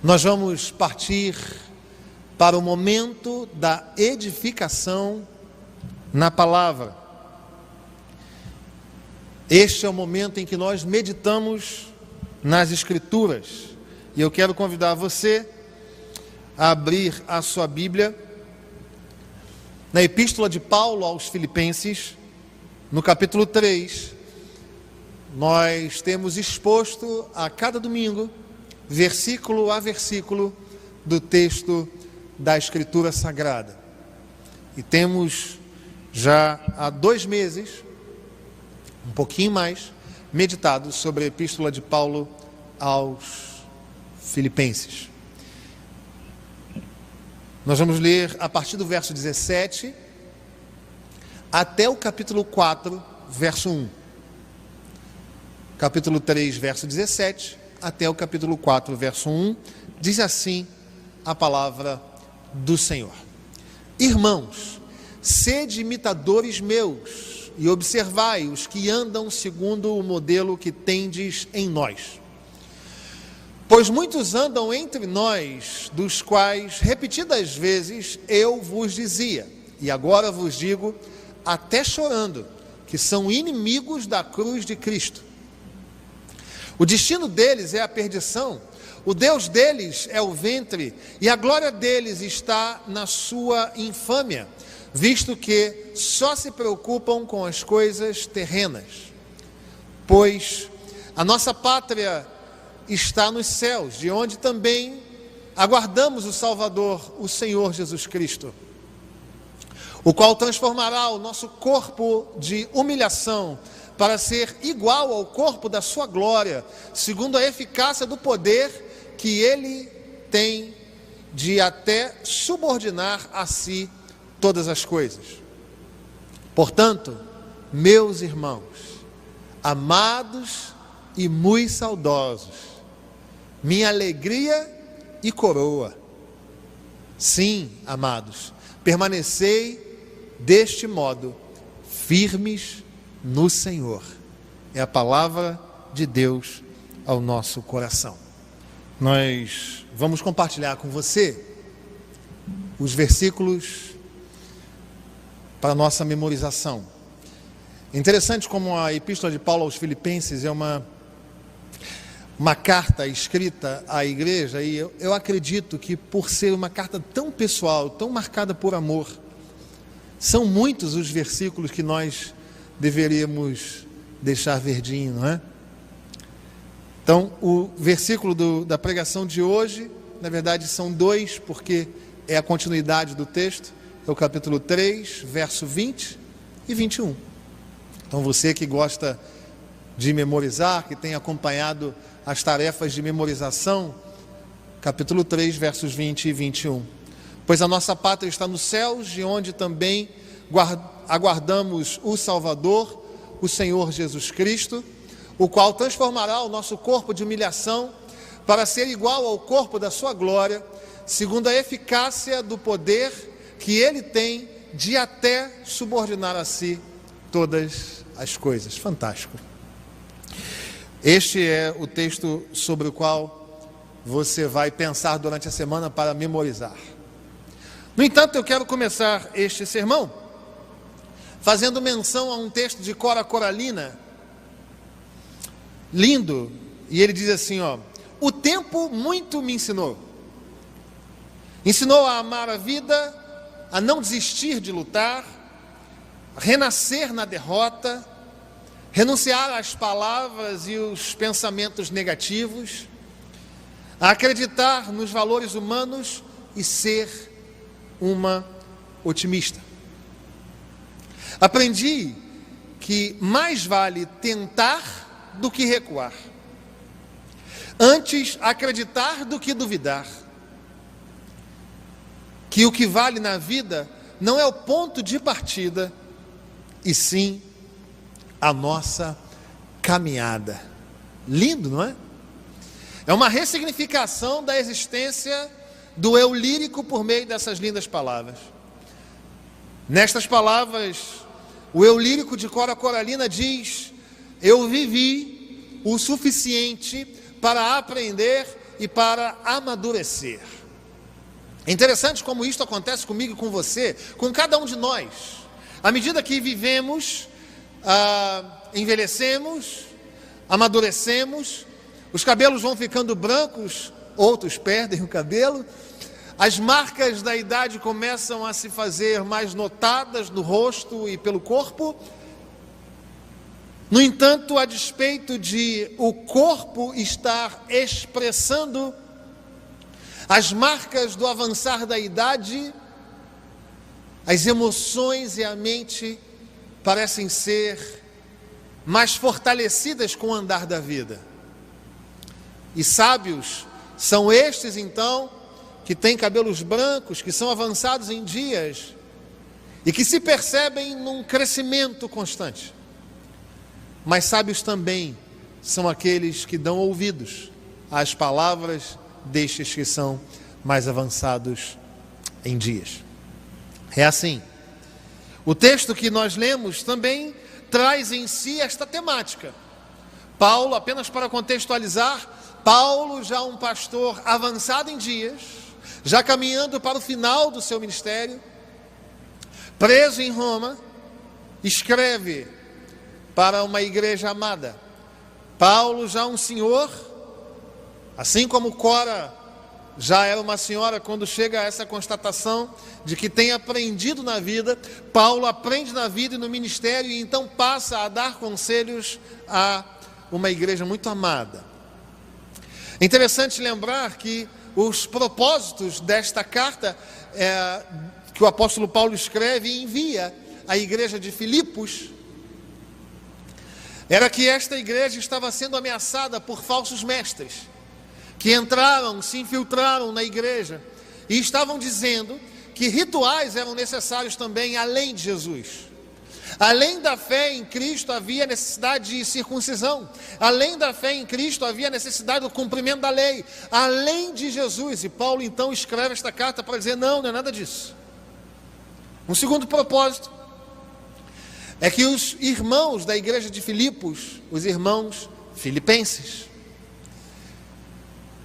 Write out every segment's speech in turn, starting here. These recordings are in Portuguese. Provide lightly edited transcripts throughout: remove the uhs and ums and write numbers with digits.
Nós vamos partir para o momento da edificação na palavra. Este é o momento em que nós meditamos nas Escrituras. E eu quero convidar você a abrir a sua Bíblia na Epístola de Paulo aos Filipenses, no capítulo 3. Nós temos exposto a cada domingo, versículo a versículo, do texto da Escritura Sagrada. E temos já há 2 meses, um pouquinho mais, meditado sobre a Epístola de Paulo aos Filipenses. Nós vamos ler a partir do verso 17 até o capítulo 4, verso 1. Capítulo 3, verso 17, até o capítulo 4, verso 1, diz assim a palavra do Senhor. Irmãos, sede imitadores meus, e observai os que andam segundo o modelo que tendes em nós. Pois muitos andam entre nós, dos quais repetidas vezes eu vos dizia, e agora vos digo, até chorando, que são inimigos da cruz de Cristo. O destino deles é a perdição, o Deus deles é o ventre, e a glória deles está na sua infâmia, visto que só se preocupam com as coisas terrenas. Pois a nossa pátria está nos céus, de onde também aguardamos o Salvador, o Senhor Jesus Cristo, o qual transformará o nosso corpo de humilhação para ser igual ao corpo da sua glória, segundo a eficácia do poder que ele tem de até subordinar a si todas as coisas. Portanto, meus irmãos, amados e muito saudosos, minha alegria e coroa. Sim, amados, permanecei deste modo, firmes no Senhor. É a palavra de Deus ao nosso coração. Nós vamos compartilhar com você os versículos para nossa memorização. É interessante como a Epístola de Paulo aos Filipenses é uma carta escrita à igreja, e eu acredito que por ser uma carta tão pessoal, tão marcada por amor, são muitos os versículos que nós deveríamos deixar verdinho, não é? Então, o versículo da pregação de hoje, na verdade são 2, porque é a continuidade do texto, é o capítulo 3, verso 20 e 21. Então, você que gosta de memorizar, que tem acompanhado as tarefas de memorização, capítulo 3, versos 20 e 21. Pois a nossa pátria está nos céus, de onde também aguardamos o Salvador, o Senhor Jesus Cristo, o qual transformará o nosso corpo de humilhação para ser igual ao corpo da sua glória, segundo a eficácia do poder que ele tem de até subordinar a si todas as coisas. Fantástico. Este é o texto sobre o qual você vai pensar durante a semana para memorizar. No entanto, eu quero começar este sermão fazendo menção a um texto de Cora Coralina, lindo, e ele diz assim, o tempo muito me ensinou a amar a vida, a não desistir de lutar, a renascer na derrota, renunciar às palavras e os pensamentos negativos, a acreditar nos valores humanos e ser uma otimista. Aprendi que mais vale tentar do que recuar, antes acreditar do que duvidar, que o que vale na vida não é o ponto de partida, e sim a nossa caminhada. Lindo, não é? É uma ressignificação da existência do eu lírico por meio dessas lindas palavras. Nestas palavras, o eu lírico de Cora Coralina diz: eu vivi o suficiente para aprender e para amadurecer. É interessante como isto acontece comigo e com você, com cada um de nós. À medida que vivemos, envelhecemos, amadurecemos, os cabelos vão ficando brancos, outros perdem o cabelo, as marcas da idade começam a se fazer mais notadas no rosto e pelo corpo. No entanto, a despeito de o corpo estar expressando as marcas do avançar da idade, as emoções e a mente parecem ser mais fortalecidas com o andar da vida. E sábios são estes, então, que têm cabelos brancos, que são avançados em dias e que se percebem num crescimento constante. Mas sábios também são aqueles que dão ouvidos às palavras destes que são mais avançados em dias. É assim. O texto que nós lemos também traz em si esta temática. Paulo, apenas para contextualizar, Paulo, já um pastor avançado em dias, já caminhando para o final do seu ministério, preso em Roma, escreve para uma igreja amada. Paulo, já um senhor, assim como Cora já era uma senhora, quando chega a essa constatação de que tem aprendido na vida, Paulo aprende na vida e no ministério e então passa a dar conselhos a uma igreja muito amada. É interessante lembrar que os propósitos desta carta que o apóstolo Paulo escreve e envia à igreja de Filipos, era que esta igreja estava sendo ameaçada por falsos mestres, que entraram, se infiltraram na igreja e estavam dizendo que rituais eram necessários também além de Jesus. Além da fé em Cristo havia necessidade de circuncisão, além da fé em Cristo havia necessidade do cumprimento da lei, além de Jesus. E Paulo então escreve esta carta para dizer: não é nada disso. Um segundo propósito é que os irmãos da igreja de Filipos, os irmãos filipenses,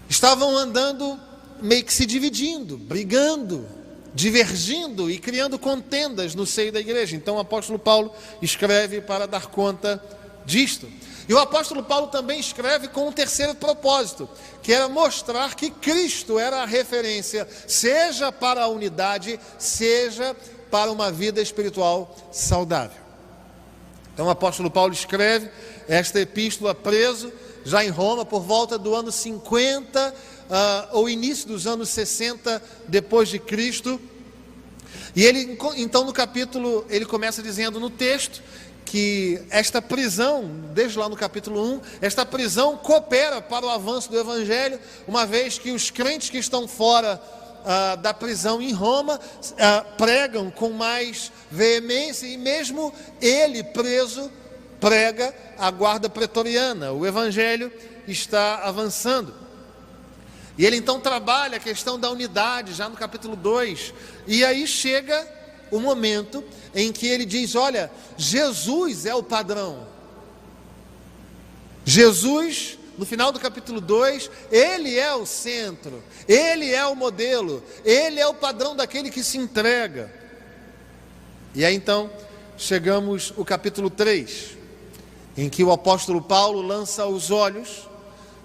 estavam andando meio que se dividindo, brigando, divergindo e criando contendas no seio da igreja. Então o apóstolo Paulo escreve para dar conta disto. E o apóstolo Paulo também escreve com um terceiro propósito, que era mostrar que Cristo era a referência, seja para a unidade, seja para uma vida espiritual saudável. Então o apóstolo Paulo escreve esta epístola preso, já em Roma, por volta do ano 50, ou início dos anos 60 depois de Cristo. E ele, então, no capítulo, ele começa dizendo no texto que esta prisão, desde lá no capítulo 1, esta prisão coopera para o avanço do evangelho, uma vez que os crentes que estão fora da prisão em Roma pregam com mais veemência, e mesmo ele preso prega a guarda pretoriana. O evangelho está avançando. E ele então trabalha a questão da unidade, já no capítulo 2. E aí chega o momento em que ele diz: olha, Jesus é o padrão. Jesus, no final do capítulo 2, ele é o centro, ele é o modelo, ele é o padrão daquele que se entrega. E aí então chegamos ao capítulo 3, em que o apóstolo Paulo lança os olhos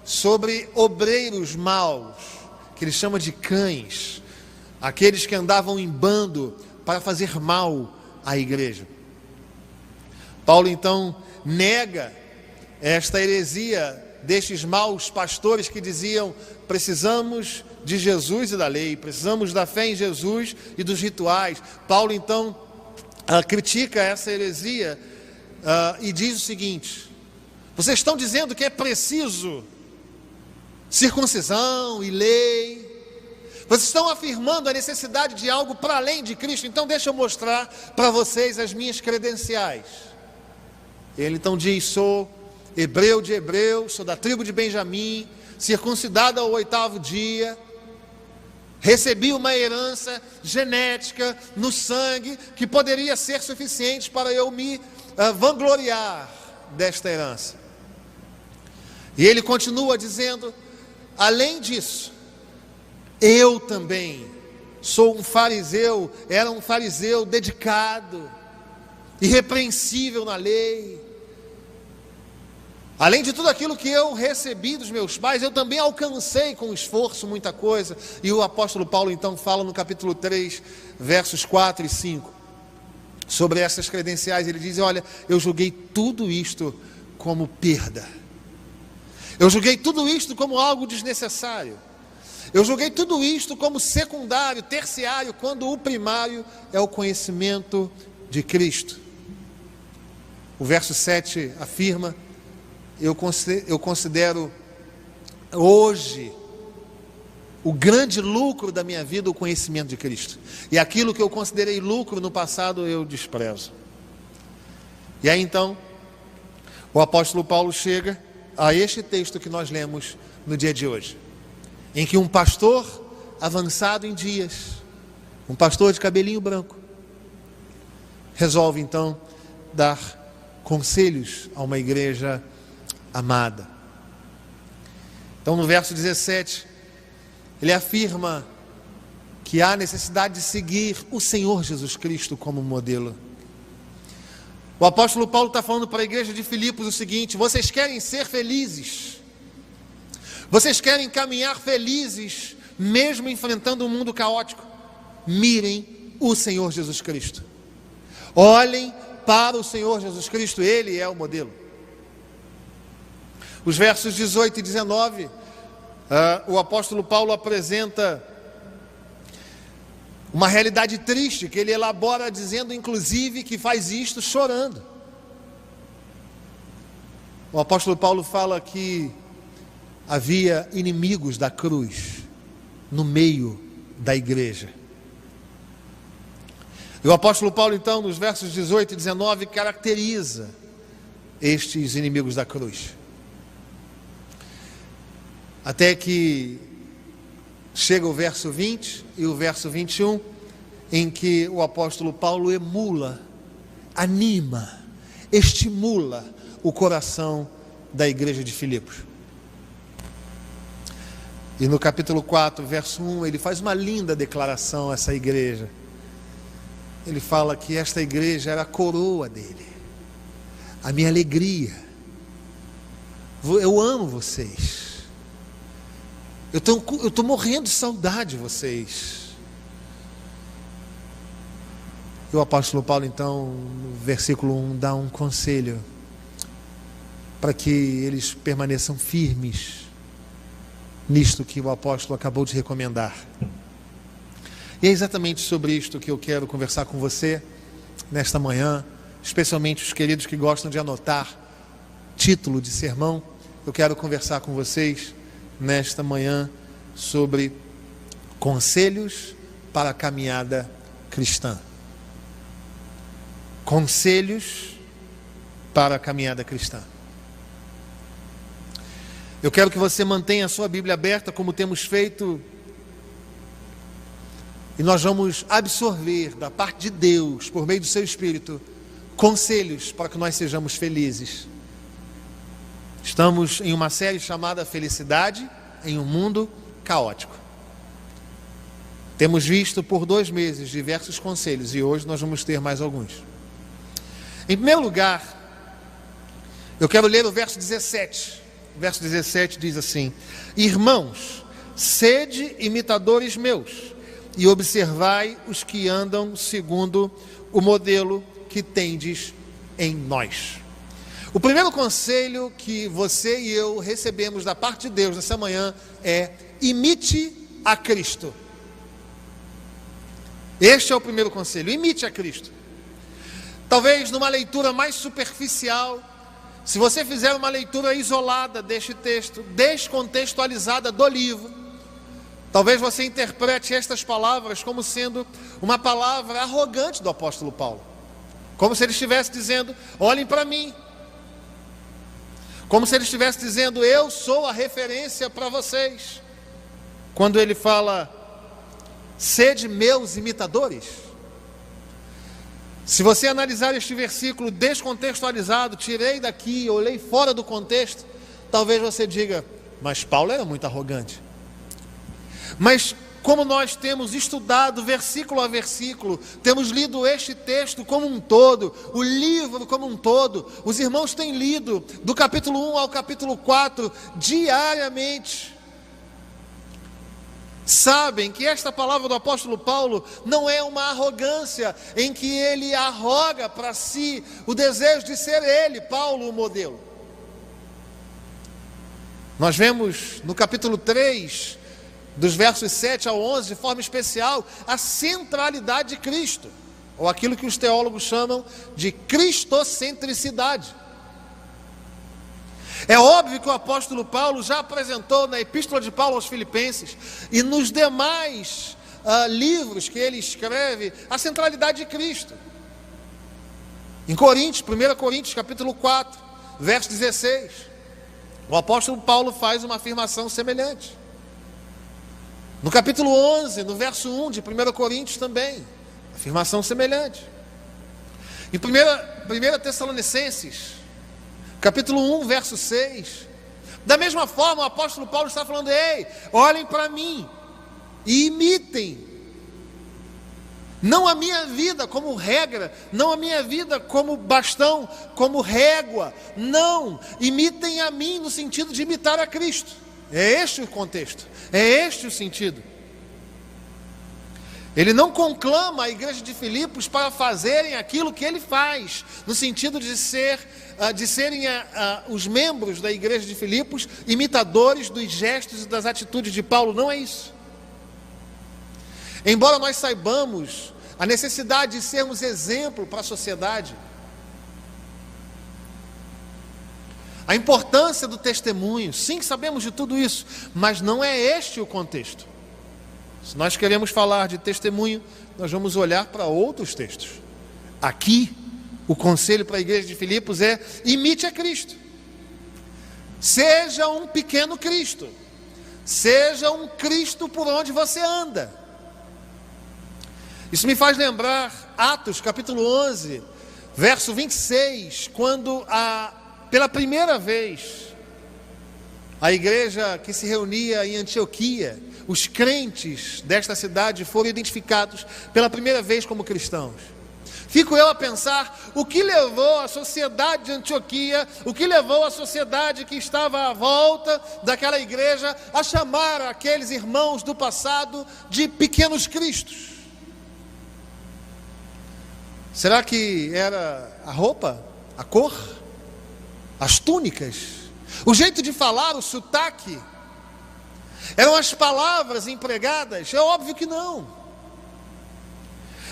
sobre obreiros maus, que ele chama de cães, aqueles que andavam em bando para fazer mal à igreja. Paulo então nega esta heresia destes maus pastores que diziam: precisamos de Jesus e da lei, precisamos da fé em Jesus e dos rituais. Paulo então critica essa heresia e diz o seguinte: vocês estão dizendo que é preciso circuncisão e lei, vocês estão afirmando a necessidade de algo para além de Cristo, então deixa eu mostrar para vocês as minhas credenciais. Ele então diz: sou hebreu de hebreus, sou da tribo de Benjamim, circuncidado ao 8º dia, recebi uma herança genética no sangue que poderia ser suficiente para eu me vangloriar desta herança. E ele continua dizendo: além disso, eu também sou um fariseu, era um fariseu dedicado, irrepreensível na lei. Além de tudo aquilo que eu recebi dos meus pais, eu também alcancei com esforço muita coisa. E o apóstolo Paulo então fala no capítulo 3, versos 4 e 5, sobre essas credenciais. Ele diz: olha, eu julguei tudo isto como perda. Eu julguei tudo isto como algo desnecessário. Eu julguei tudo isto como secundário, terciário, quando o primário é o conhecimento de Cristo. O verso 7 afirma: eu considero hoje o grande lucro da minha vida o conhecimento de Cristo. E aquilo que eu considerei lucro no passado eu desprezo. E aí então, o apóstolo Paulo chega a este texto que nós lemos no dia de hoje, em que um pastor avançado em dias, um pastor de cabelinho branco, resolve então dar conselhos a uma igreja amada. Então no verso 17, ele afirma que há necessidade de seguir o Senhor Jesus Cristo como modelo. O apóstolo Paulo está falando para a igreja de Filipos o seguinte: vocês querem ser felizes? Vocês querem caminhar felizes, mesmo enfrentando um mundo caótico? Mirem o Senhor Jesus Cristo. Olhem para o Senhor Jesus Cristo, Ele é o modelo. Os versos 18 e 19, o apóstolo Paulo apresenta uma realidade triste, que ele elabora dizendo, inclusive, que faz isto chorando. O apóstolo Paulo fala que havia inimigos da cruz no meio da igreja. E o apóstolo Paulo, então, nos versos 18 e 19, caracteriza estes inimigos da cruz. Até que chega o verso 20 e o verso 21, em que o apóstolo Paulo emula, anima, estimula o coração da igreja de Filipos. E no capítulo 4, verso 1, ele faz uma linda declaração a essa igreja. Ele fala que esta igreja era a coroa dele, a minha alegria. Eu amo vocês. Eu estou morrendo de saudade de vocês. E o apóstolo Paulo, então, no versículo 1, dá um conselho para que eles permaneçam firmes nisto que o apóstolo acabou de recomendar. E é exatamente sobre isto que eu quero conversar com você nesta manhã, especialmente os queridos que gostam de anotar título de sermão. Eu quero conversar com vocês nesta manhã sobre conselhos para a caminhada cristã. Conselhos para a caminhada cristã. Eu quero que você mantenha a sua Bíblia aberta, como temos feito, e nós vamos absorver da parte de Deus, por meio do seu Espírito, conselhos para que nós sejamos felizes. Estamos em uma série chamada Felicidade em um Mundo Caótico. Temos visto por 2 meses diversos conselhos e hoje nós vamos ter mais alguns. Em primeiro lugar, eu quero ler o verso 17. O verso 17 diz assim: irmãos, sede imitadores meus e observai os que andam segundo o modelo que tendes em nós. O primeiro conselho que você e eu recebemos da parte de Deus nessa manhã é: imite a Cristo. Este é o primeiro conselho, imite a Cristo. Talvez numa leitura mais superficial, se você fizer uma leitura isolada deste texto, descontextualizada do livro, talvez você interprete estas palavras como sendo uma palavra arrogante do apóstolo Paulo, como se ele estivesse dizendo: olhem para mim, como se ele estivesse dizendo: eu sou a referência para vocês. Quando ele fala: sede meus imitadores. Se você analisar este versículo descontextualizado, tirei daqui, olhei fora do contexto, talvez você diga: mas Paulo era muito arrogante. Mas como nós temos estudado versículo a versículo, temos lido este texto como um todo, o livro como um todo, os irmãos têm lido do capítulo 1 ao capítulo 4 diariamente, sabem que esta palavra do apóstolo Paulo não é uma arrogância em que ele arroga para si o desejo de ser ele, Paulo, o modelo. Nós vemos no capítulo 3, dos versos 7 ao 11, de forma especial, a centralidade de Cristo, ou aquilo que os teólogos chamam de cristocentricidade. É óbvio que o apóstolo Paulo já apresentou na epístola de Paulo aos Filipenses e nos demais livros que ele escreve, a centralidade de Cristo. Em Coríntios, 1 Coríntios capítulo 4, verso 16, o apóstolo Paulo faz uma afirmação semelhante. No capítulo 11, no verso 1 de 1 Coríntios também, afirmação semelhante. Em 1 Tessalonicenses, capítulo 1, verso 6, da mesma forma o apóstolo Paulo está falando: ei, olhem para mim e imitem, não a minha vida como regra, não a minha vida como bastão, como régua, não, imitem a mim no sentido de imitar a Cristo. É este o contexto, é este o sentido. Ele não conclama a igreja de Filipos para fazerem aquilo que ele faz, no sentido de serem os membros da igreja de Filipos imitadores dos gestos e das atitudes de Paulo. Não é isso. Embora nós saibamos a necessidade de sermos exemplo para a sociedade, a importância do testemunho, sim, sabemos de tudo isso, mas não é este o contexto. Se nós queremos falar de testemunho, nós vamos olhar para outros textos. Aqui, o conselho para a igreja de Filipos é: imite a Cristo. Seja um pequeno Cristo. Seja um Cristo por onde você anda. Isso me faz lembrar Atos capítulo 11, verso 26, quando pela primeira vez, a igreja que se reunia em Antioquia, os crentes desta cidade foram identificados pela primeira vez como cristãos. Fico eu a pensar o que levou a sociedade de Antioquia, o que levou a sociedade que estava à volta daquela igreja a chamar aqueles irmãos do passado de pequenos cristos. Será que era a roupa, a cor, as túnicas, o jeito de falar, o sotaque? Eram as palavras empregadas? É óbvio que não.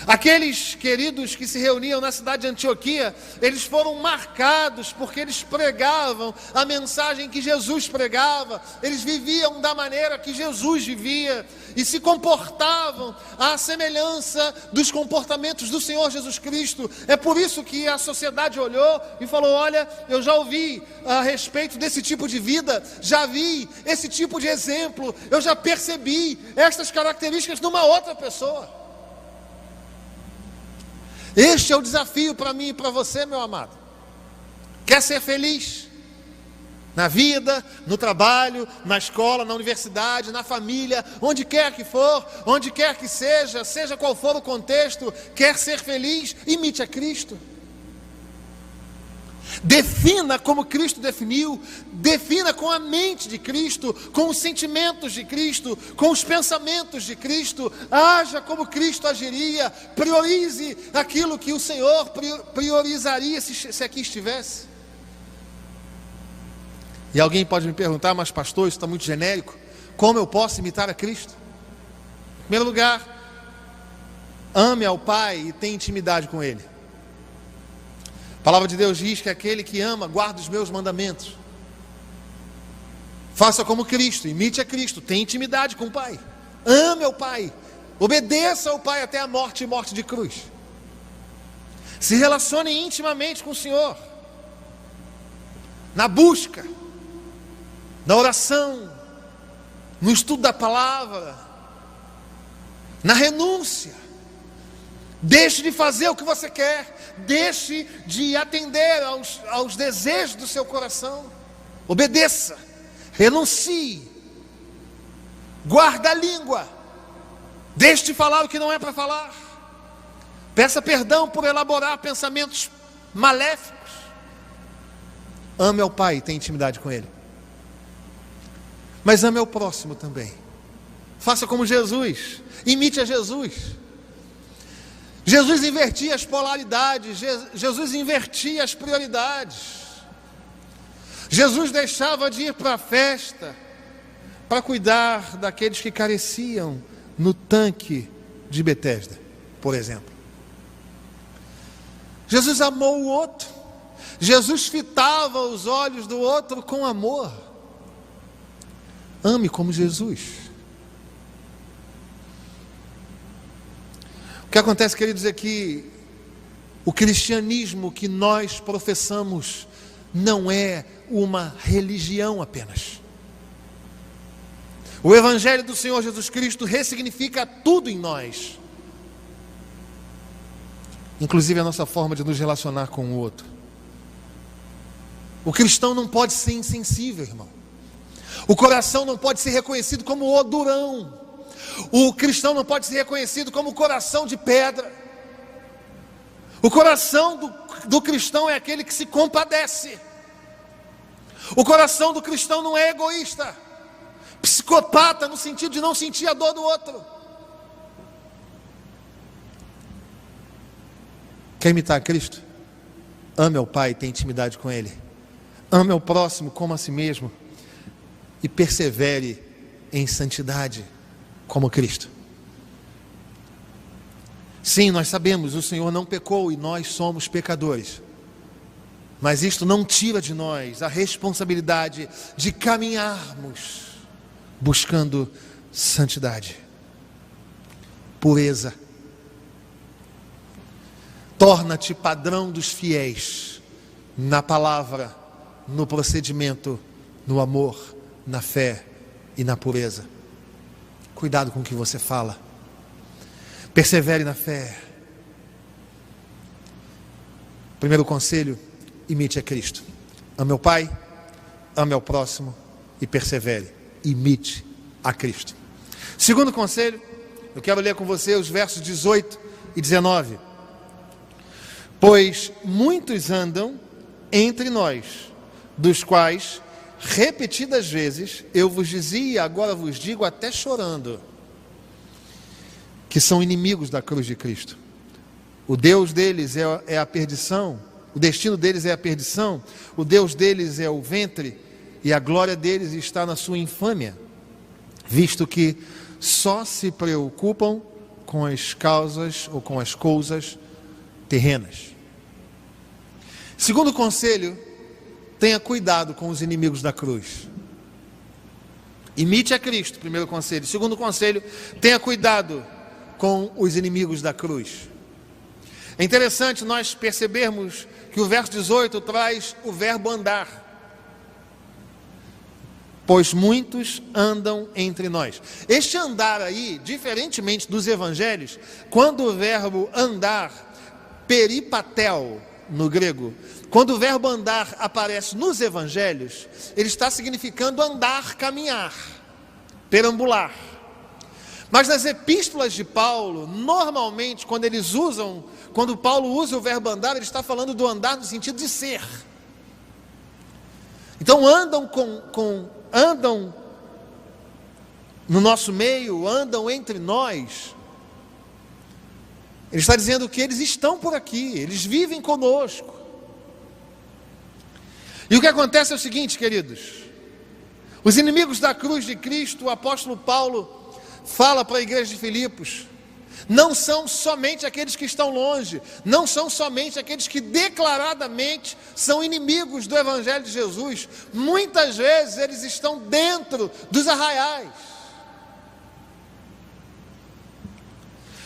Aqueles queridos que se reuniam na cidade de Antioquia, eles foram marcados porque eles pregavam a mensagem que Jesus pregava, eles viviam da maneira que Jesus vivia e se comportavam à semelhança dos comportamentos do Senhor Jesus Cristo. É por isso que a sociedade olhou e falou: olha, eu já ouvi a respeito desse tipo de vida, já vi esse tipo de exemplo, eu já percebi estas características numa outra pessoa. Este é o desafio para mim e para você, meu amado. Quer ser feliz? Na vida, no trabalho, na escola, na universidade, na família, onde quer que for, onde quer que seja, seja qual for o contexto, quer ser feliz? Imite a Cristo. Defina como Cristo definiu, defina com a mente de Cristo, com os sentimentos de Cristo, com os pensamentos de Cristo, haja como Cristo agiria, priorize aquilo que o Senhor priorizaria se aqui estivesse. E alguém pode me perguntar: mas pastor, isso está muito genérico, como eu posso imitar a Cristo? Em primeiro lugar, ame ao Pai e tenha intimidade com Ele. A palavra de Deus diz que aquele que ama, guarda os meus mandamentos. Faça como Cristo, imite a Cristo, tenha intimidade com o Pai. Ame ao Pai, obedeça ao Pai até a morte e morte de cruz. Se relacione intimamente com o Senhor, na busca, na oração, no estudo da palavra, na renúncia. Deixe de fazer o que você quer, deixe de atender aos desejos do seu coração, obedeça, renuncie, guarda a língua, deixe de falar o que não é para falar, peça perdão por elaborar pensamentos maléficos, ame ao Pai e tenha intimidade com Ele, mas ame ao próximo também, faça como Jesus, imite a Jesus. Jesus invertia as polaridades, Jesus invertia as prioridades, Jesus deixava de ir para a festa para cuidar daqueles que careciam no tanque de Betesda, por exemplo. Jesus amou o outro, Jesus fitava os olhos do outro com amor. Ame como Jesus. O que acontece, queridos, é que o cristianismo que nós professamos não é uma religião apenas. O Evangelho do Senhor Jesus Cristo ressignifica tudo em nós, inclusive a nossa forma de nos relacionar com o outro. O cristão não pode ser insensível, irmão. O coração não pode ser reconhecido como odurão. O cristão não pode ser reconhecido como coração de pedra. O coração do cristão é aquele que se compadece. O coração do cristão não é egoísta, psicopata no sentido de não sentir a dor do outro. Quer imitar Cristo? Ame ao Pai e tenha intimidade com Ele. Ame ao próximo como a si mesmo e persevere em santidade como Cristo. Sim, nós sabemos, o Senhor não pecou e nós somos pecadores, mas isto não tira de nós a responsabilidade de caminharmos buscando santidade, pureza. Torna-te padrão dos fiéis na palavra, no procedimento, no amor, na fé e na pureza. Cuidado com o que você fala. Persevere na fé. Primeiro conselho: imite a Cristo. Ame ao Pai, ame ao próximo e persevere. Imite a Cristo. Segundo conselho, eu quero ler com você os versos 18 e 19. Pois muitos andam entre nós, dos quais repetidas vezes eu vos dizia e agora vos digo até chorando, que são inimigos da cruz de Cristo. O Deus deles é a perdição, o destino deles é a perdição, o Deus deles é o ventre e a glória deles está na sua infâmia, visto que só se preocupam com as causas ou com as coisas terrenas. Segundo conselho: tenha cuidado com os inimigos da cruz. Imite a Cristo, primeiro conselho. Segundo conselho: tenha cuidado com os inimigos da cruz. É interessante nós percebermos que o verso 18 traz o verbo andar. Pois muitos andam entre nós. Este andar aí, diferentemente dos evangelhos, quando o verbo andar, peripatel no grego, quando o verbo andar aparece nos evangelhos, ele está significando andar, caminhar, perambular. Mas nas epístolas de Paulo, normalmente quando Paulo usa o verbo andar, ele está falando do andar no sentido de ser. Então andam no nosso meio, andam entre nós. Ele está dizendo que eles estão por aqui, eles vivem conosco. E o que acontece é o seguinte, queridos: os inimigos da cruz de Cristo, o apóstolo Paulo fala para a igreja de Filipos, não são somente aqueles que estão longe, não são somente aqueles que declaradamente são inimigos do Evangelho de Jesus. Muitas vezes eles estão dentro dos arraiais.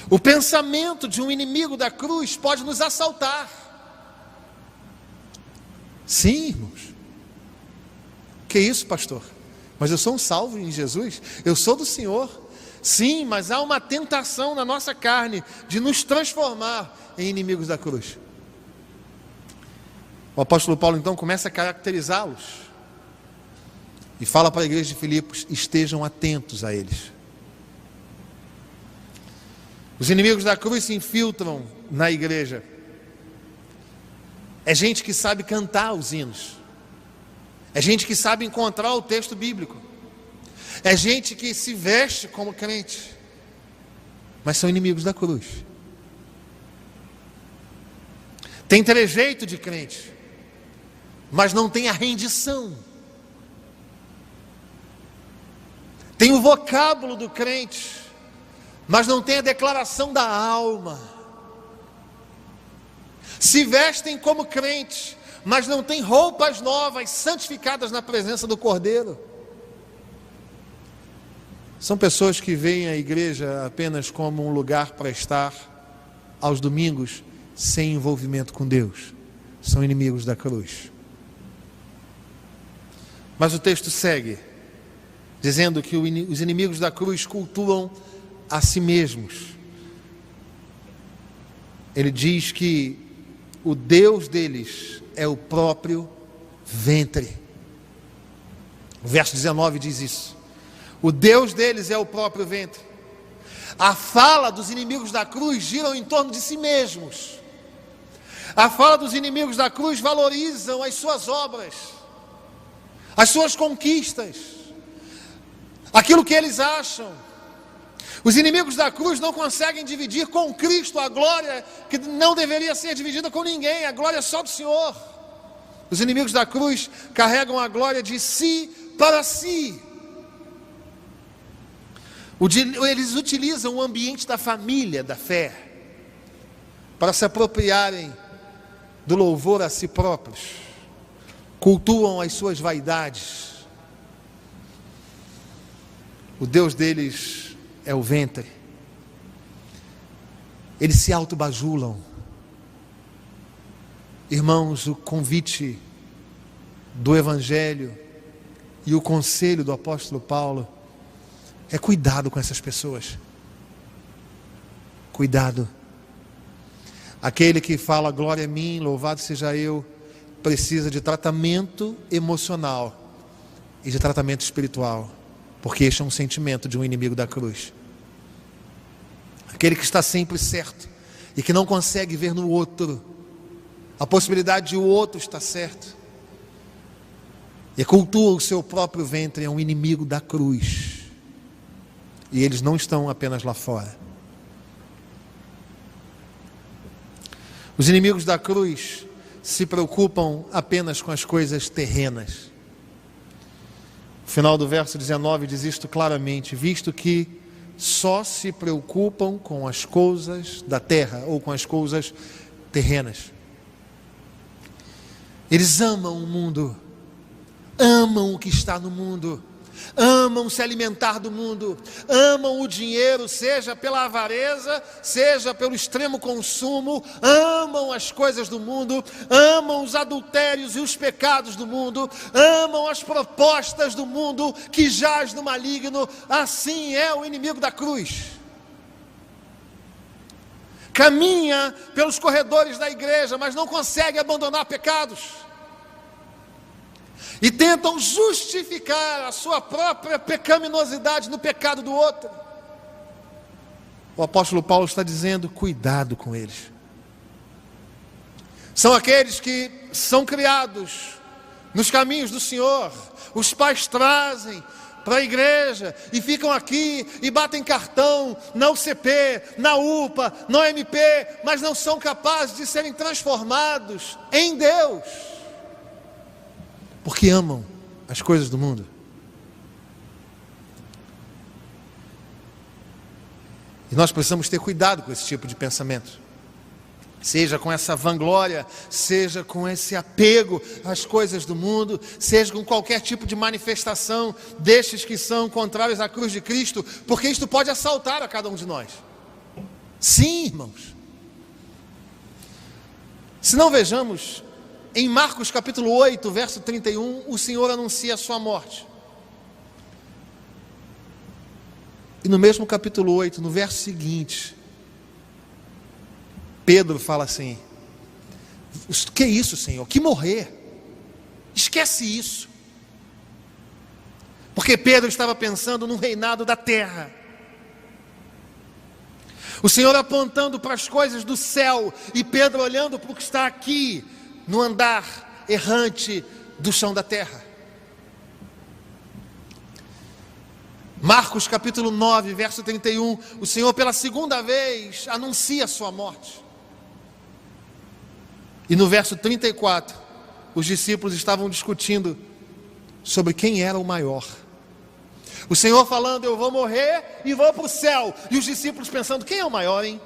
O pensamento de um inimigo da cruz pode nos assaltar. Sim, irmãos. Que isso, pastor? Mas eu sou um salvo em Jesus, eu sou do Senhor. Sim, mas há uma tentação na nossa carne de nos transformar em inimigos da cruz. O apóstolo Paulo então começa a caracterizá-los. E fala para a igreja de Filipos: estejam atentos a eles. Os inimigos da cruz se infiltram na igreja. É gente que sabe cantar os hinos. É gente que sabe encontrar o texto bíblico. É gente que se veste como crente, mas são inimigos da cruz. Tem trejeito de crente, mas não tem a rendição. Tem o vocábulo do crente, mas não tem a declaração da alma. Se vestem como crente, mas não tem roupas novas, santificadas na presença do Cordeiro. São pessoas que veem a igreja apenas como um lugar para estar aos domingos, sem envolvimento com Deus. São inimigos da cruz. Mas o texto segue, dizendo que os inimigos da cruz cultuam a si mesmos. Ele diz que o Deus deles é o próprio ventre. O verso 19 diz isso. O Deus deles é o próprio ventre. A fala dos inimigos da cruz gira em torno de si mesmos. A fala dos inimigos da cruz valorizam as suas obras, as suas conquistas, aquilo que eles acham. Os inimigos da cruz não conseguem dividir com Cristo a glória que não deveria ser dividida com ninguém. A glória é só do Senhor. Os inimigos da cruz carregam a glória de si para si. Eles utilizam o ambiente da família, da fé, para se apropriarem do louvor a si próprios. Cultuam as suas vaidades. O Deus deles é o ventre. Eles se autobajulam. Irmãos, o convite do Evangelho e o conselho do apóstolo Paulo é cuidado com essas pessoas. Cuidado. Aquele que fala glória a mim, louvado seja eu, precisa de tratamento emocional e de tratamento espiritual, porque este é um sentimento de um inimigo da cruz. Aquele que está sempre certo e que não consegue ver no outro a possibilidade de o outro estar certo e cultua o seu próprio ventre, é um inimigo da cruz. E eles não estão apenas lá fora. Os inimigos da cruz se preocupam apenas com as coisas terrenas. O final do verso 19 diz isto claramente: visto que só se preocupam com as coisas da terra ou com as coisas terrenas. Eles amam o mundo, amam o que está no mundo, amam se alimentar do mundo, amam o dinheiro, seja pela avareza, seja pelo extremo consumo, amam as coisas do mundo, amam os adultérios e os pecados do mundo, amam as propostas do mundo que jaz no maligno. Assim é o inimigo da cruz. Caminha pelos corredores da igreja, mas não consegue abandonar pecados. E tentam justificar a sua própria pecaminosidade no pecado do outro. O apóstolo Paulo está dizendo: cuidado com eles. São aqueles que são criados nos caminhos do Senhor. Os pais trazem para a igreja e ficam aqui e batem cartão na UCP, na UPA, no MP, mas não são capazes de serem transformados em Deus, porque amam as coisas do mundo. E nós precisamos ter cuidado com esse tipo de pensamento. Seja com essa vanglória, seja com esse apego às coisas do mundo, seja com qualquer tipo de manifestação destes que são contrários à cruz de Cristo, porque isto pode assaltar a cada um de nós. Sim, irmãos. Se não, vejamos, em Marcos capítulo 8, verso 31, o Senhor anuncia a sua morte. E no mesmo capítulo 8, no verso seguinte, Pedro fala assim: que isso, Senhor? Que morrer? Esquece isso. Porque Pedro estava pensando no reinado da terra. O Senhor apontando para as coisas do céu e Pedro olhando para o que está aqui, no andar errante do chão da terra. Marcos capítulo 9, verso 31, o Senhor pela segunda vez anuncia a sua morte. E no verso 34, os discípulos estavam discutindo sobre quem era o maior. O Senhor falando, eu vou morrer e vou para o céu. E os discípulos pensando, quem é o maior, hein?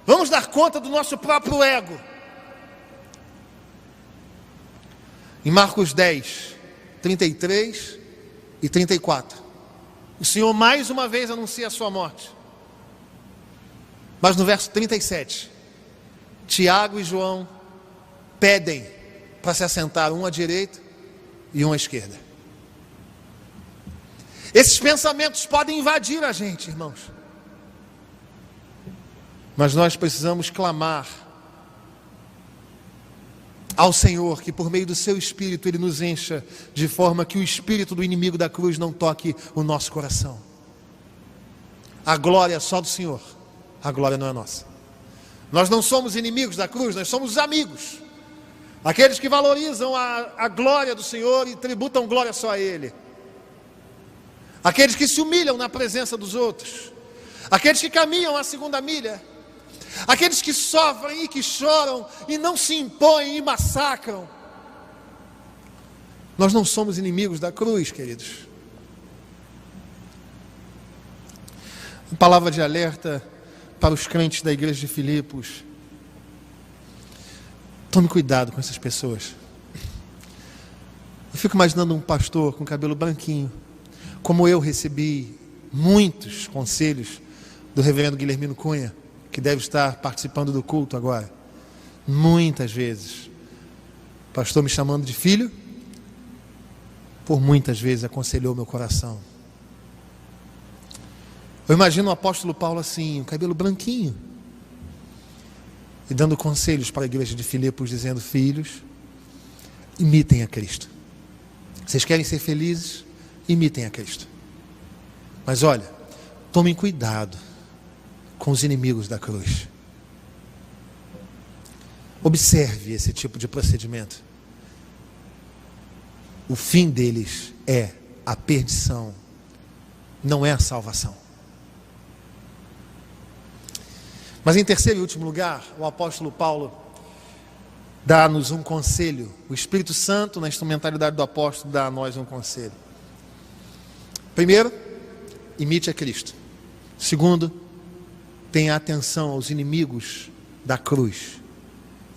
Vamos dar conta do nosso próprio ego. Em Marcos 10, 33 e 34, o Senhor mais uma vez anuncia a sua morte. Mas no verso 37, Tiago e João pedem para se assentar, um à direita e um à esquerda. Esses pensamentos podem invadir a gente, irmãos. Mas nós precisamos clamar ao Senhor, que por meio do seu Espírito Ele nos encha, de forma que o espírito do inimigo da cruz não toque o nosso coração. A glória é só do Senhor, a glória não é nossa. Nós não somos inimigos da cruz, nós somos amigos. Aqueles que valorizam a glória do Senhor e tributam glória só a Ele. Aqueles que se humilham na presença dos outros. Aqueles que caminham a segunda milha. Aqueles que sofrem e que choram e não se impõem e massacram. Nós não somos inimigos da cruz, queridos. Uma palavra de alerta para os crentes da igreja de Filipos. Tome cuidado com essas pessoas. Eu fico imaginando um pastor com cabelo branquinho. Como eu recebi muitos conselhos do reverendo Guilhermino Cunha, que deve estar participando do culto agora. Muitas vezes, o pastor me chamando de filho, por muitas vezes aconselhou meu coração. Eu imagino o apóstolo Paulo assim, o cabelo branquinho, e dando conselhos para a igreja de Filipos, dizendo, filhos, imitem a Cristo. Vocês querem ser felizes? Imitem a Cristo. Mas olha, tomem cuidado com os inimigos da cruz. Observe esse tipo de procedimento. O fim deles é a perdição, não é a salvação. Mas em terceiro e último lugar, o apóstolo Paulo dá-nos um conselho. O Espírito Santo, na instrumentalidade do apóstolo, dá a nós um conselho. Primeiro, imite a Cristo. Segundo, tenha atenção aos inimigos da cruz.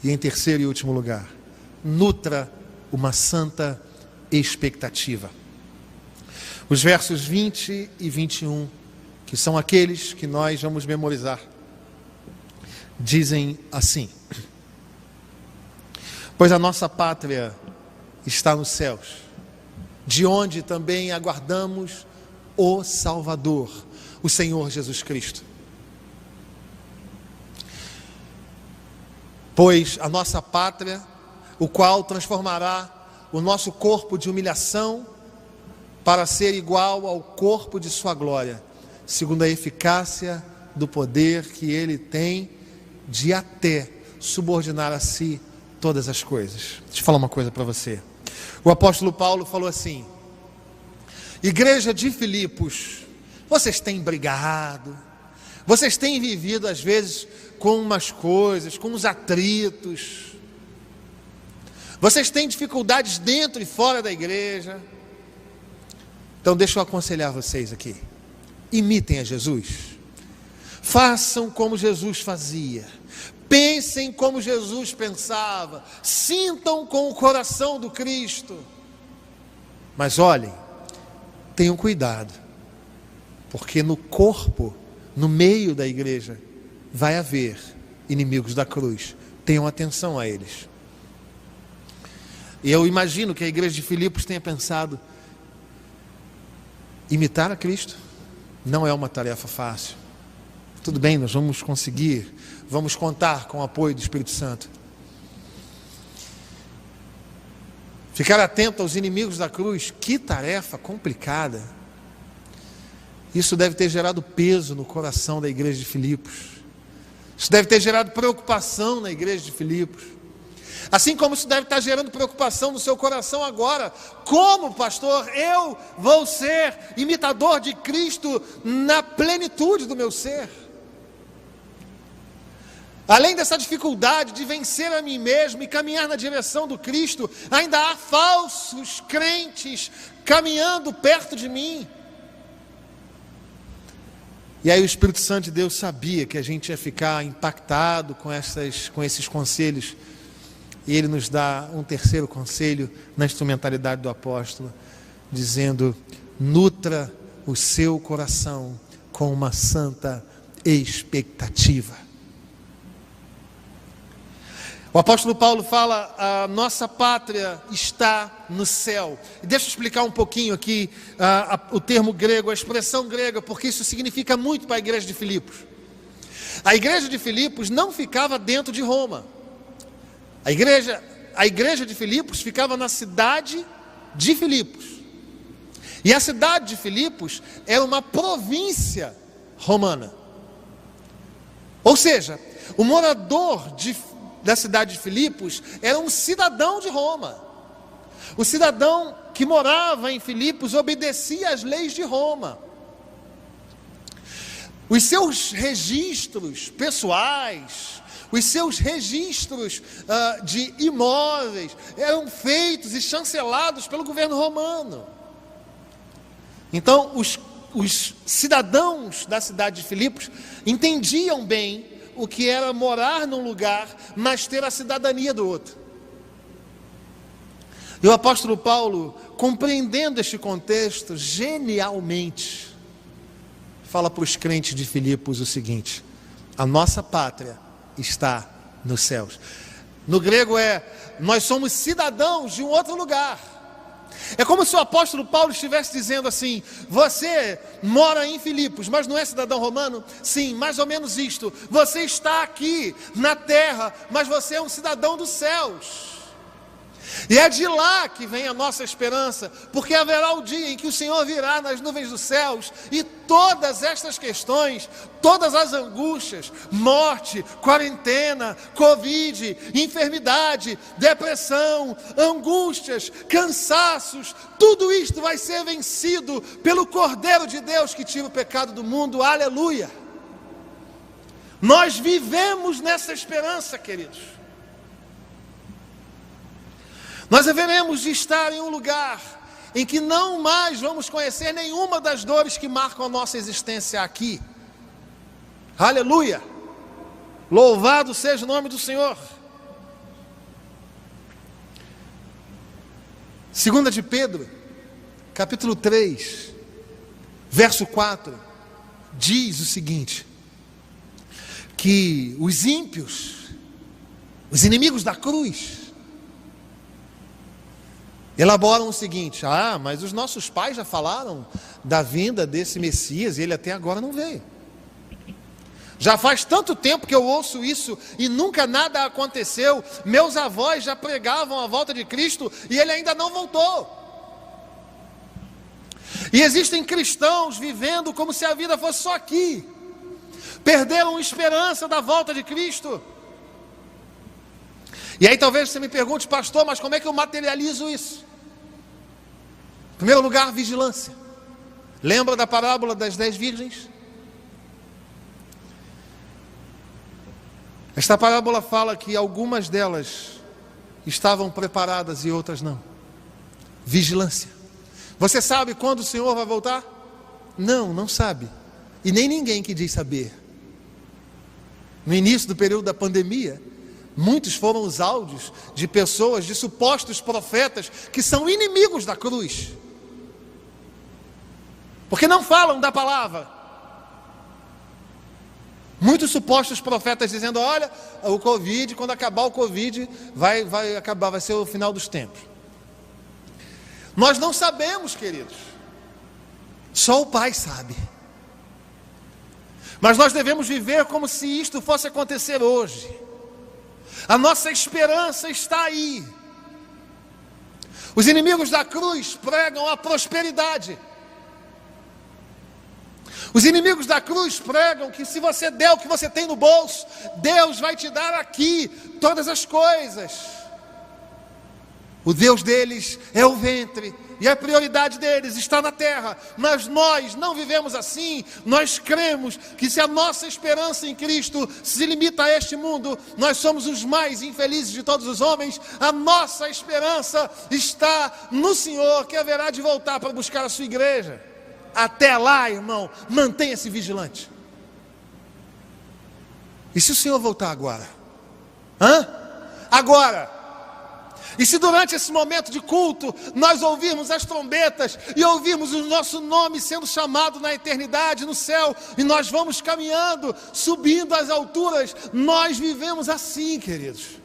E em terceiro e último lugar, nutra uma santa expectativa. Os versos 20 e 21, que são aqueles que nós vamos memorizar, dizem assim: pois a nossa pátria está nos céus, de onde também aguardamos o Salvador, o Senhor Jesus Cristo. Pois a nossa pátria, o qual transformará o nosso corpo de humilhação para ser igual ao corpo de sua glória, segundo a eficácia do poder que Ele tem de até subordinar a si todas as coisas. Deixa eu falar uma coisa para você. O apóstolo Paulo falou assim: igreja de Filipos, vocês têm brigado, vocês têm vivido às vezes com umas coisas, com uns atritos, vocês têm dificuldades dentro e fora da igreja. Então deixa eu aconselhar vocês aqui: imitem a Jesus, façam como Jesus fazia, pensem como Jesus pensava, sintam com o coração do Cristo. Mas olhem, tenham cuidado, porque no corpo, no meio da igreja, vai haver inimigos da cruz. Tenham atenção a eles. E eu imagino que a igreja de Filipos tenha pensado: imitar a Cristo não é uma tarefa fácil. Tudo bem, nós vamos conseguir, vamos contar com o apoio do Espírito Santo. Ficar atento aos inimigos da cruz, que tarefa complicada. Isso deve ter gerado peso no coração da igreja de Filipos. Isso deve ter gerado preocupação na igreja de Filipos. Assim como isso deve estar gerando preocupação no seu coração agora. Como, pastor, eu vou ser imitador de Cristo na plenitude do meu ser? Além dessa dificuldade de vencer a mim mesmo e caminhar na direção do Cristo, ainda há falsos crentes caminhando perto de mim. E aí o Espírito Santo de Deus sabia que a gente ia ficar impactado com esses conselhos. E ele nos dá um terceiro conselho na instrumentalidade do apóstolo, dizendo: nutra o seu coração com uma santa expectativa. O apóstolo Paulo fala: a nossa pátria está no céu. E deixa eu explicar um pouquinho aqui o termo grego, a expressão grega, porque isso significa muito para a igreja de Filipos. A igreja de Filipos não ficava dentro de Roma. A igreja de Filipos ficava na cidade de Filipos. E a cidade de Filipos era uma província romana. Ou seja, o morador da cidade de Filipos era um cidadão de Roma. O cidadão que morava em Filipos obedecia às leis de Roma. Os seus registros pessoais, os seus registros de imóveis eram feitos e chancelados pelo governo romano. Então, os cidadãos da cidade de Filipos entendiam bem o que era morar num lugar, mas ter a cidadania do outro. E o apóstolo Paulo, compreendendo este contexto, genialmente, fala para os crentes de Filipos o seguinte: a nossa pátria está nos céus. No grego nós somos cidadãos de um outro lugar. É como se o apóstolo Paulo estivesse dizendo assim: você mora em Filipos, mas não é cidadão romano? Sim, mais ou menos isto. Você está aqui na terra, mas você é um cidadão dos céus. E é de lá que vem a nossa esperança, porque haverá o dia em que o Senhor virá nas nuvens dos céus e todas estas questões, todas as angústias, morte, quarentena, Covid, enfermidade, depressão, angústias, cansaços, tudo isto vai ser vencido pelo Cordeiro de Deus que tira o pecado do mundo. Aleluia! Nós vivemos nessa esperança, queridos. Nós haveremos de estar em um lugar em que não mais vamos conhecer nenhuma das dores que marcam a nossa existência aqui. Aleluia! Louvado seja o nome do Senhor. 2 de Pedro, capítulo 3, verso 4, diz o seguinte: que os ímpios, os inimigos da cruz, elaboram o seguinte: mas os nossos pais já falaram da vinda desse Messias e ele até agora não veio. Já faz tanto tempo que eu ouço isso e nunca nada aconteceu. Meus avós já pregavam a volta de Cristo e ele ainda não voltou. E existem cristãos vivendo como se a vida fosse só aqui. Perderam esperança da volta de Cristo. E aí talvez você me pergunte: pastor, mas como é que eu materializo isso? Em primeiro lugar, vigilância. Lembra da parábola das 10 virgens? Esta parábola fala que algumas delas estavam preparadas e outras não. Vigilância. Você sabe quando o Senhor vai voltar? Não sabe. E nem ninguém que diz saber. No início do período da pandemia, muitos foram os áudios de pessoas, de supostos profetas, que são inimigos da cruz. Porque não falam da palavra. Muitos supostos profetas dizendo: olha, o Covid, quando acabar o Covid, vai acabar, vai ser o final dos tempos. Nós não sabemos, queridos. Só o Pai sabe. Mas nós devemos viver como se isto fosse acontecer hoje. A nossa esperança está aí. Os inimigos da cruz pregam a prosperidade. Os inimigos da cruz pregam que se você der o que você tem no bolso, Deus vai te dar aqui todas as coisas. O Deus deles é o ventre, e a prioridade deles está na terra. Mas nós não vivemos assim. Nós cremos que se a nossa esperança em Cristo se limita a este mundo, nós somos os mais infelizes de todos os homens. A nossa esperança está no Senhor, que haverá de voltar para buscar a sua igreja. Até lá, irmão, mantenha-se vigilante. E se o Senhor voltar agora? Agora. E se durante esse momento de culto nós ouvirmos as trombetas e ouvirmos o nosso nome sendo chamado na eternidade, no céu, e nós vamos caminhando, subindo às alturas, nós vivemos assim, queridos.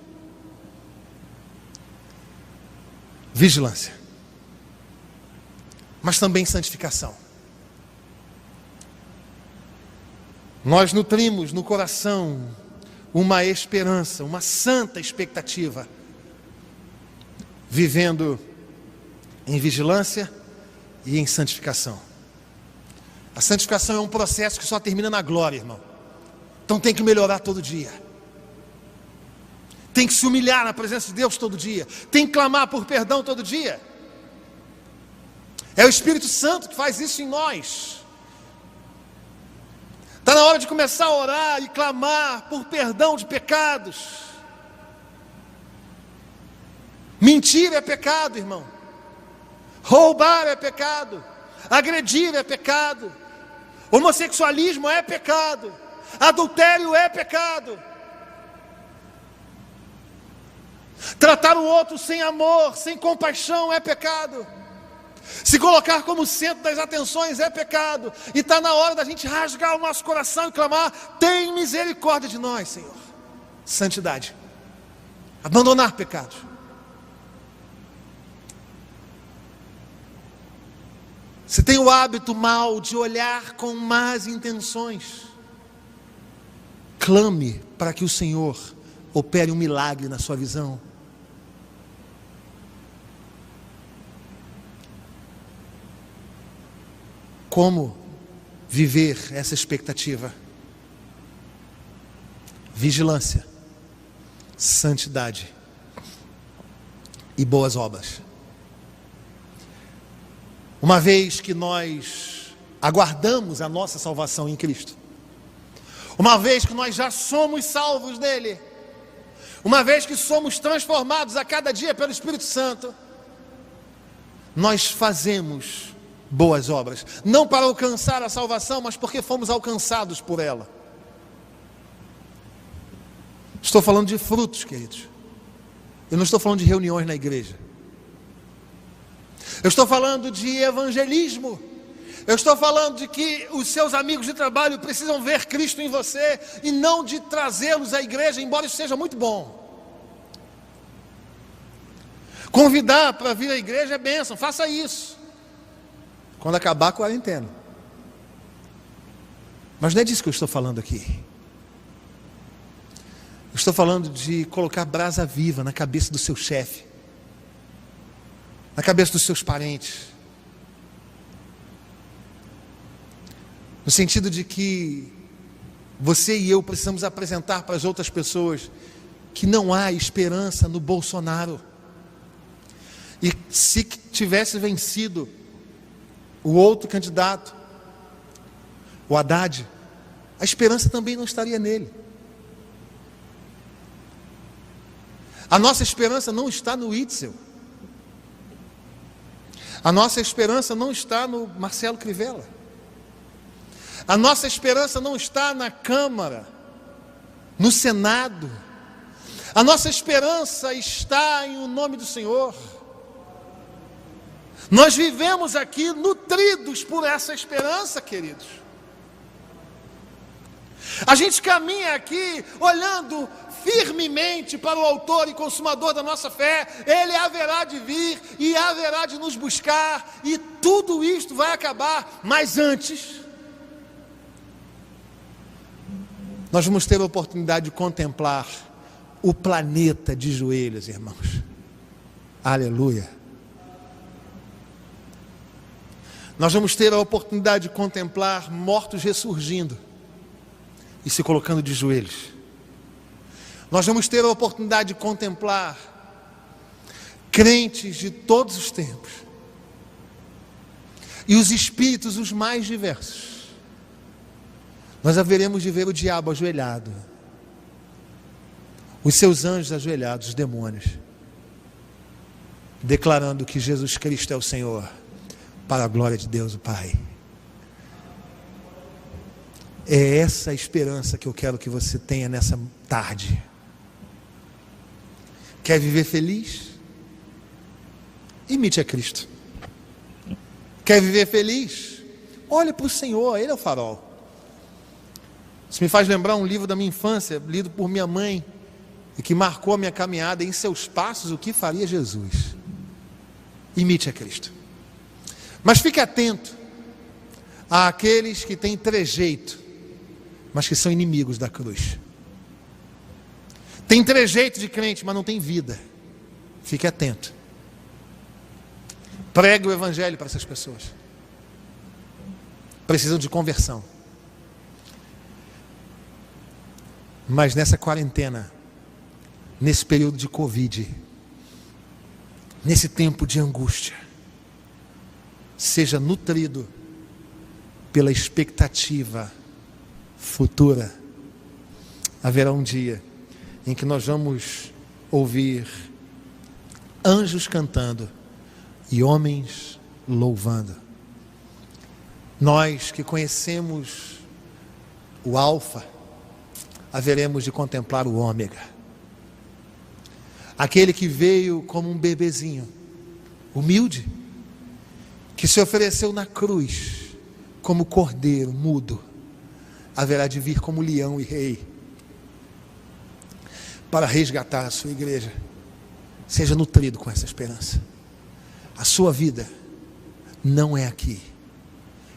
Vigilância, mas também santificação. Nós nutrimos no coração uma esperança, uma santa expectativa, vivendo em vigilância e em santificação. A santificação é um processo que só termina na glória, irmão. Então tem que melhorar todo dia. Tem que se humilhar na presença de Deus todo dia. Tem que clamar por perdão todo dia. É o Espírito Santo que faz isso em nós. Está na hora de começar a orar e clamar por perdão de pecados. Mentir é pecado, irmão. Roubar é pecado. Agredir é pecado. Homossexualismo é pecado. Adultério é pecado. Tratar o outro sem amor, sem compaixão é pecado. Se colocar como centro das atenções é pecado. E está na hora da gente rasgar o nosso coração e clamar: tem misericórdia de nós, Senhor. Santidade. Abandonar pecados. Você tem o hábito mau de olhar com más intenções. Clame para que o Senhor opere um milagre na sua visão. Como viver essa expectativa? Vigilância, santidade e boas obras. Uma vez que nós aguardamos a nossa salvação em Cristo, uma vez que nós já somos salvos nele, uma vez que somos transformados a cada dia pelo Espírito Santo, nós fazemos boas obras, não para alcançar a salvação, mas porque fomos alcançados por ela. Estou falando de frutos, queridos. Eu não estou falando de reuniões na igreja. Eu estou falando de evangelismo. Eu estou falando de que os seus amigos de trabalho precisam ver Cristo em você e não de trazê-los à igreja, embora isso seja muito bom. Convidar para vir à igreja é bênção, faça isso quando acabar a quarentena. Mas não é disso que eu estou falando aqui. Eu estou falando de colocar brasa viva na cabeça do seu chefe, na cabeça dos seus parentes, no sentido de que você e eu precisamos apresentar para as outras pessoas que não há esperança no Bolsonaro. E se tivesse vencido o outro candidato, o Haddad, a esperança também não estaria nele. A nossa esperança não está no Itzel. A nossa esperança não está no Marcelo Crivella. A nossa esperança não está na Câmara, no Senado. A nossa esperança está em o nome do Senhor. Nós vivemos aqui nutridos por essa esperança, queridos. A gente caminha aqui olhando firmemente para o autor e consumador da nossa fé. Ele haverá de vir e haverá de nos buscar, e tudo isto vai acabar. Mas antes, nós vamos ter a oportunidade de contemplar o planeta de joelhos, irmãos. Aleluia. Nós vamos ter a oportunidade de contemplar mortos ressurgindo e se colocando de joelhos. Nós vamos ter a oportunidade de contemplar crentes de todos os tempos e os espíritos os mais diversos. Nós haveremos de ver o diabo ajoelhado, os seus anjos ajoelhados, os demônios, declarando que Jesus Cristo é o Senhor, para a glória de Deus o Pai. É essa a esperança que eu quero que você tenha nessa tarde. Quer viver feliz? Imite a Cristo. Quer viver feliz? Olhe para o Senhor, Ele é o farol. Isso me faz lembrar um livro da minha infância, lido por minha mãe, e que marcou a minha caminhada. Em seus passos, o que faria Jesus? Imite a Cristo. Mas fique atento àqueles que têm trejeito, mas que são inimigos da cruz. Tem trejeito de crente, mas não tem vida. Fique atento. Pregue o evangelho para essas pessoas. Precisam de conversão. Mas nessa quarentena, nesse período de Covid, nesse tempo de angústia, seja nutrido pela expectativa futura. Haverá um dia em que nós vamos ouvir anjos cantando e homens louvando. Nós que conhecemos o Alfa, haveremos de contemplar o Ômega, aquele que veio como um bebezinho, humilde, que se ofereceu na cruz como cordeiro mudo, haverá de vir como leão e rei, para resgatar a sua igreja. Seja nutrido com essa esperança. A sua vida não é aqui.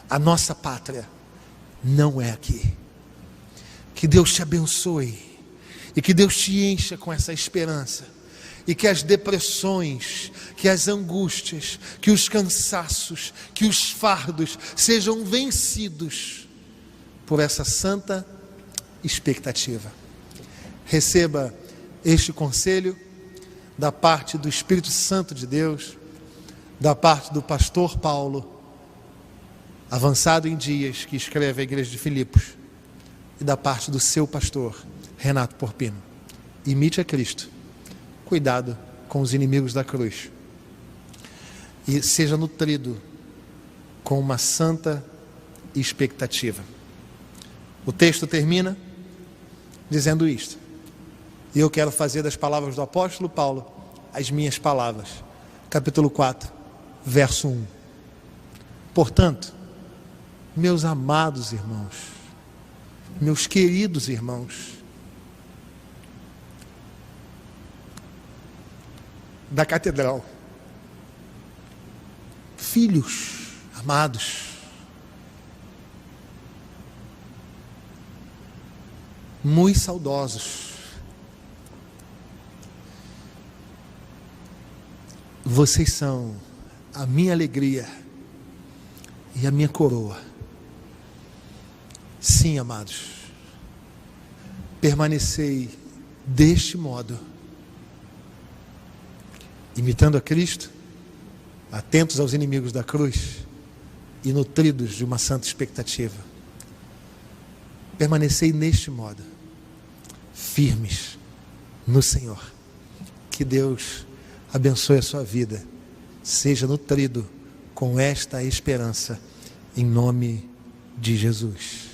A nossa pátria não é aqui. Que Deus te abençoe e que Deus te encha com essa esperança, e que as depressões, que as angústias, que os cansaços, que os fardos sejam vencidos por essa santa expectativa. Receba este conselho da parte do Espírito Santo de Deus, da parte do pastor Paulo, avançado em dias, que escreve à igreja de Filipos, e da parte do seu pastor Renato Porpino. Imite a Cristo. Cuidado com os inimigos da cruz. E seja nutrido com uma santa expectativa. O texto termina dizendo isto. E eu quero fazer das palavras do apóstolo Paulo as minhas palavras. Capítulo 4, verso 1. Portanto, meus amados irmãos, meus queridos irmãos, da catedral, filhos amados, muito saudosos, vocês são a minha alegria e a minha coroa. Sim, amados, permanecei deste modo, imitando a Cristo, atentos aos inimigos da cruz e nutridos de uma santa expectativa. Permanecei neste modo, firmes no Senhor. Que Deus abençoe a sua vida. Seja nutrido com esta esperança, em nome de Jesus.